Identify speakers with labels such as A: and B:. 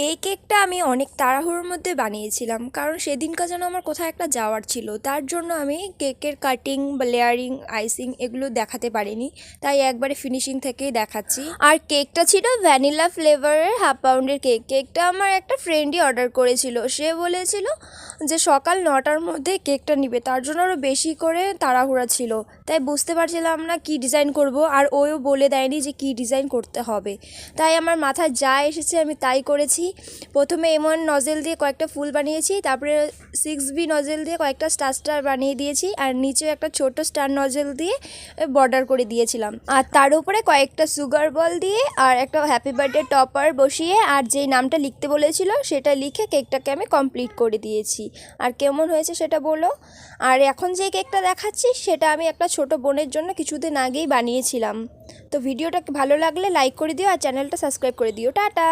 A: এই কেকটা আমি অনেক তাড়াহুড়োর মধ্যে বানিয়েছিলাম, কারণ সেদিনকার যেন আমার কোথাও একটা যাওয়ার ছিল। তার জন্য আমি কেকের কাটিং বা লেয়ারিং, আইসিং এগুলো দেখাতে পারিনি, তাই একবারে ফিনিশিং থেকেই দেখাচ্ছি। আর কেকটা ছিল ভ্যানিলা ফ্লেভারের হাফ পাউন্ডের কেক। কেকটা আমার একটা ফ্রেন্ডই অর্ডার করেছিল। সে বলেছিল যে সকাল 9টার মধ্যে কেকটা নিবে, তার জন্য আরও বেশি করে তাড়াহুড়া ছিল, তাই বুঝতে পারছিলাম না কি ডিজাইন করব। আর ওও বলে দেয়নি যে কি ডিজাইন করতে হবে, তাই আমার মাথায় যা এসেছে আমি তাই করেছি। প্রথমে M1 নজেল দিয়ে কয়েকটা ফুল বানিয়েছি, তারপরে 6B নজেল দিয়ে কয়েকটা স্টার স্টার বানিয়ে দিয়েছি, আর নিচে একটা ছোট স্টার নজেল দিয়ে বর্ডার করে দিয়েছিলাম। আর তার উপরে কয়েকটা সুগার বল দিয়ে আর একটা হ্যাপি বার্থডে টপার বসিয়ে আর যেই নামটা লিখতে বলেছিল সেটা লিখে কেকটাকে আমি কমপ্লিট করে দিয়েছি। আর কেমন হয়েছে সেটা বলো। আর এখন যে কেকটা দেখাচ্ছি সেটা আমি একটা ছোট বোনের জন্য কিছুদিন আগেই বানিয়েছিলাম। তো ভিডিওটা ভালো লাগলে লাইক করে দিও আর চ্যানেলটা সাবস্ক্রাইব করে দিও। টাটা।